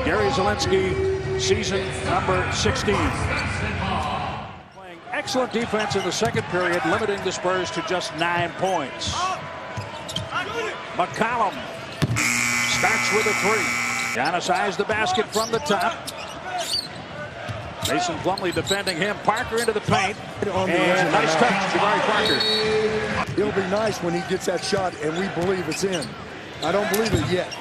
Gary Zielinski, season number 16. Playing excellent defense in the second period, limiting the Spurs to just 9 points. McCollum starts with a three. Giannis eyes the basket from the top. Mason Plumlee defending him. Parker into the paint. And nice touch, Jabari Parker. It'll be nice when he gets that shot and we believe it's in. I don't believe it yet.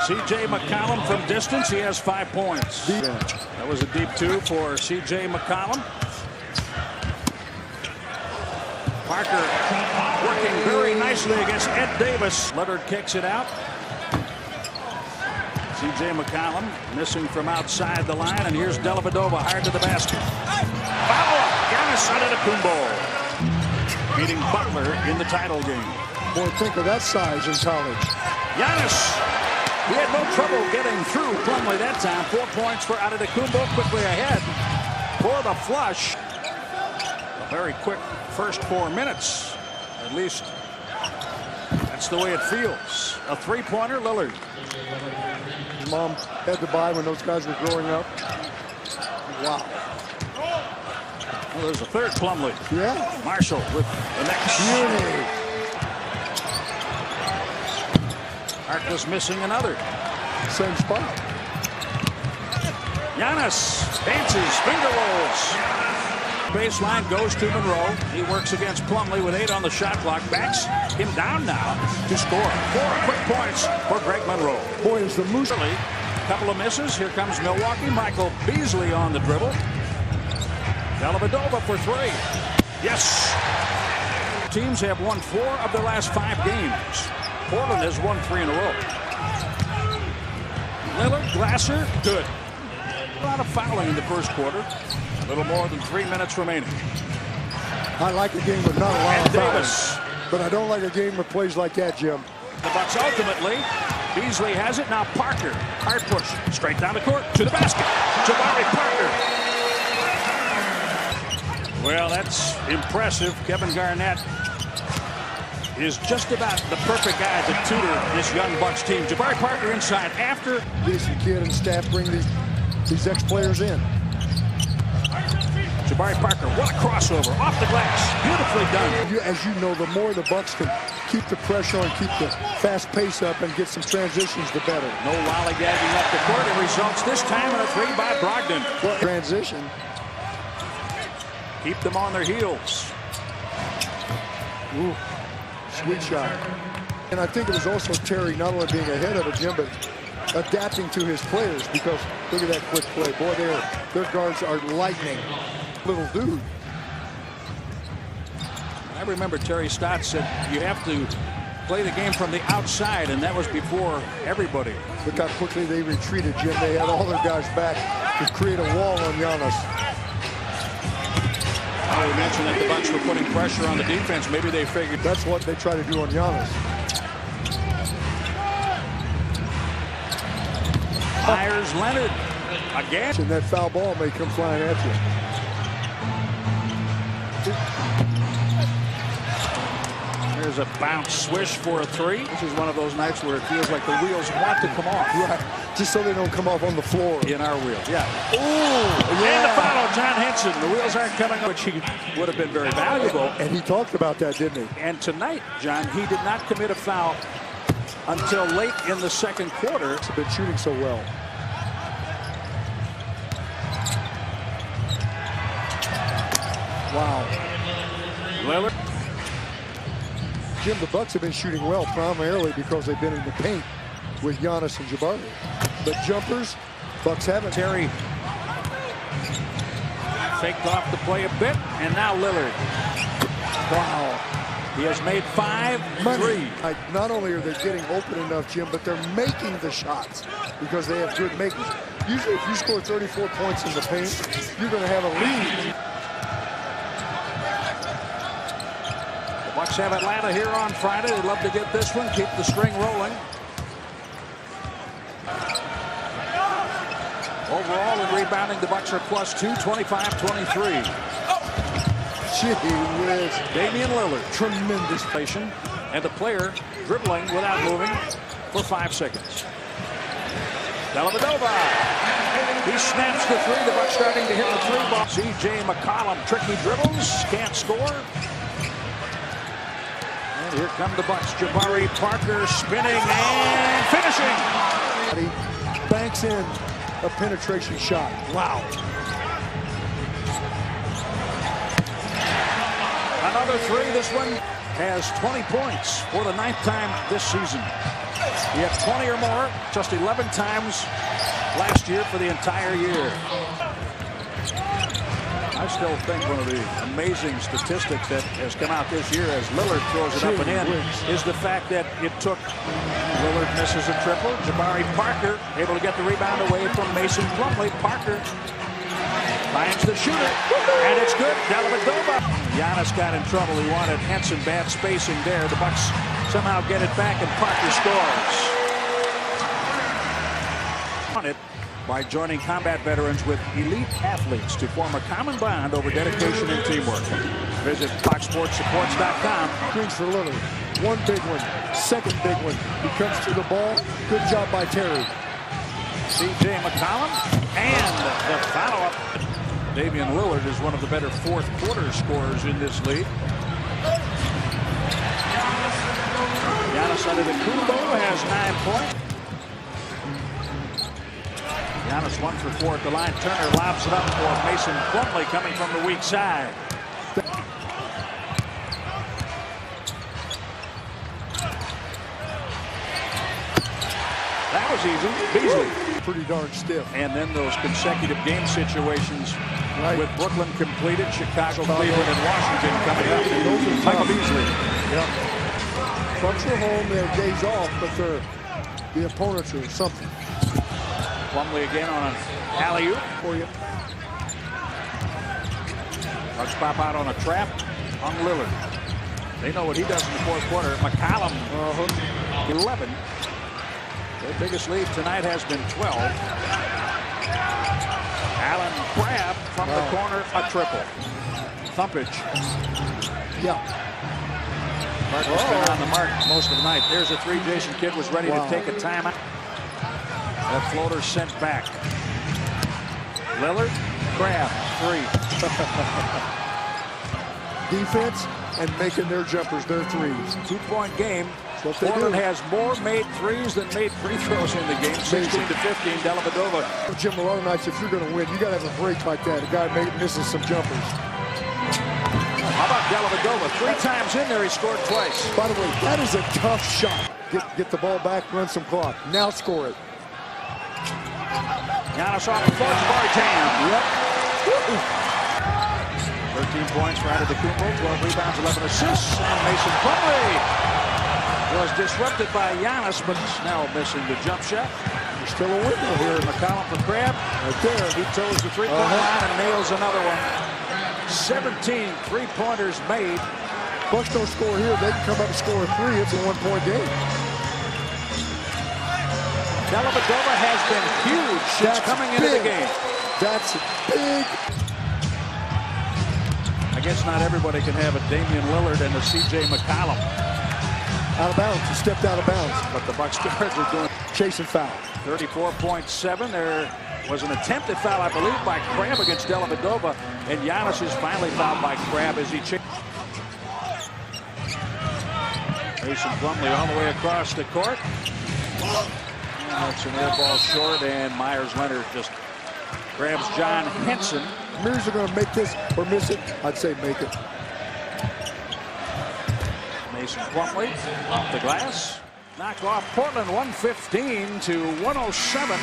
C.J. McCollum from distance. He has 5 points. That was a deep two for C.J. McCollum. Parker working very nicely against Ed Davis. Leonard kicks it out. C.J. McCollum missing from outside the line, and here's Dellavedova hard to the basket. Foul! Giannis Antetokounmpo beating Butler in the title game. Boy, think of that size in college. Giannis, he had no trouble getting through Plumlee that time. 4 points for Antetokounmpo, quickly ahead for the flush. A very quick first 4 minutes, at least. That's the way it feels. A three-pointer, Lillard. Mom had to buy when those guys were growing up. Wow. Well, there's a third Plumlee. Yeah. Marshall with the next. Beauty. Harkless missing another. Same spot. Giannis dances, finger rolls. Baseline goes to Monroe. He works against Plumlee with 8 on the shot clock. Backs him down now to score. 4 quick points for Greg Monroe. Boy, is the moose. Couple of misses. Here comes Milwaukee. Michael Beasley on the dribble. Dellavedova for 3. Yes. Teams have won 4 of their last 5 games. Portland has won 3 in a row. Lillard, Glasser, good. A lot of fouling in the first quarter. A little more than 3 minutes remaining. I like a game with not a lot of Davis. fouls, but I don't like a game with plays like that, Jim. The Bucks ultimately. Beasley has it. Now Parker. Hard push. Straight down the court to the basket. Jabari Parker. Well, that's impressive. Kevin Garnett is just about the perfect guy to tutor this young Bucks team. Jabari Parker inside after. This kid and staff bring these ex-players in. Jabari Parker, what a crossover off the glass. Beautifully done. As you know, the more the Bucks can keep the pressure on, keep the fast pace up, and get some transitions, the better. No lollygagging up the court. It results this time in a 3 by Brogdon. Well, transition. Keep them on their heels. Ooh, sweet shot. And I think it was also Terry not only being ahead of it, Jim, but adapting to his players, because look at that quick play. Boy, their guards are lightning. Little dude. I remember Terry Stotts said you have to play the game from the outside, and that was before everybody. Look how quickly they retreated, Jim. They had all their guys back to create a wall on Giannis. We mentioned that the Bucks were putting pressure on the defense. Maybe they figured that's what they try to do on Giannis. Myers Leonard again. And that foul ball may come flying at you. There's a bounce swish for a 3. This is one of those nights where it feels like the wheels want to come off. Right, just so they don't come off on the floor. In our wheels, yeah. Ooh, yeah. And the foul, John Henson. The wheels aren't coming up, which he would have been very valuable. And he talked about that, didn't he? And tonight, John, he did not commit a foul until late in the second quarter. He's been shooting so well. Wow. Lillard. Jim, the Bucks have been shooting well primarily because they've been in the paint with Giannis and Jabari. But jumpers, Bucks haven't. Terry faked off the play a bit, and now Lillard. Wow. He has made 5 threes. Not only are they getting open enough, Jim, but they're making the shots because they have good makers. Usually if you score 34 points in the paint, you're going to have a lead. The Bucks have Atlanta here on Friday. They'd love to get this one, keep the string rolling. Overall in rebounding, the Bucks are +2, 25-23. Gee whiz. Damian Lillard, Tremendous. and the player dribbling without moving for 5 seconds. Dellavedova. He snaps the three. The Bucks starting to hit the three ball. C.J. McCollum, tricky dribbles, can't score. And here come the Bucks. Jabari Parker spinning and finishing. He banks in a penetration shot. Wow. Another three. This one has 20 points for the 9th time this season. He had 20 or more just 11 times last year for the entire year. I still think one of the amazing statistics that has come out this year as Lillard throws it up and in is the fact that it took Lillard misses a triple. Jabari Parker able to get the rebound away from Mason Plumlee. Parker finds the shooter, and it's good. Dellavedova. Giannis got in trouble. He wanted Henson, bad spacing there. The Bucks somehow get it back, and Parker scores. On it by joining combat veterans with elite athletes to form a common bond over dedication and teamwork. Visit FoxSportsSupports.com. Screens for Lillard. One big one. Second big one. He comes to the ball. Good job by Terry. C.J. McCollum, and the follow-up. Damian Lillard is one of the better fourth quarter scorers in this league. Giannis Antetokounmpo has 9 points. Giannis 1 for 4 at the line. Turner lobs it up for Mason Plumlee coming from the weak side. That was easy. Beasley. Pretty darn stiff. And then those consecutive game situations with Brooklyn completed, Chicago, Cleveland, and Washington coming up. Michael Beasley. Yep. Bucks are home. They have days off, but the opponents are something. Plumlee again on an alley-oop for you. Bucks pop out on a trap on Lillard. They know what he does in the fourth quarter. McCollum, 11. Their biggest lead tonight has been 12. Allen Crabbe from the corner, a triple. Thumpage. Yeah. Parker's been on the mark most of the night. There's a three. Jason Kidd was ready to take a timeout. That floater sent back. Lillard, Crabbe, 3. Defense and making their jumpers, their threes. 2-point game. Portland has more made threes than made free throws in the game. 16-15, Dellavedova. Jim, a lot of nights, if you're going to win, you got to have a break like that. A guy misses some jumpers. How about Dellavedova? 3 times in there, he scored twice. By the way, that is a tough shot. Get the ball back, run some clock. Now score it. Giannis off the floor, Bartan. Yep. 13 points for Antetokounmpo, 12 rebounds, 11 assists, and Mason Plumlee was disrupted by Giannis, but Snell missing the jump shot. There's still a window here. McCollum for Crabbe. Right there. He toes the three-point line and nails another one. 17 three-pointers made. Bucks don't score here. They can come up and score a 3. It's a 1-point game. Dellavedova has been huge since coming into the game. That's big. I guess not everybody can have a Damian Lillard and a C.J. McCollum. Out of bounds. He stepped out of bounds. But the Bucks guards are doing chasing foul. 34.7. There was an attempted foul, I believe, by Crabbe against Dellavedova, and Giannis is finally fouled by Crabbe as he chased. Mason Plumlee all the way across the court. That's an air ball short, and Myers-Leonard just grabs John Henson. Mears are going to make this or miss it. I'd say make it. Mason Plumlee off the glass. Knock off Portland 115 to 107.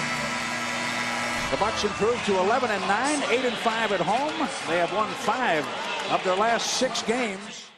The Bucks improved to 11-9, 8-5 at home. They have won 5 of their last 6 games.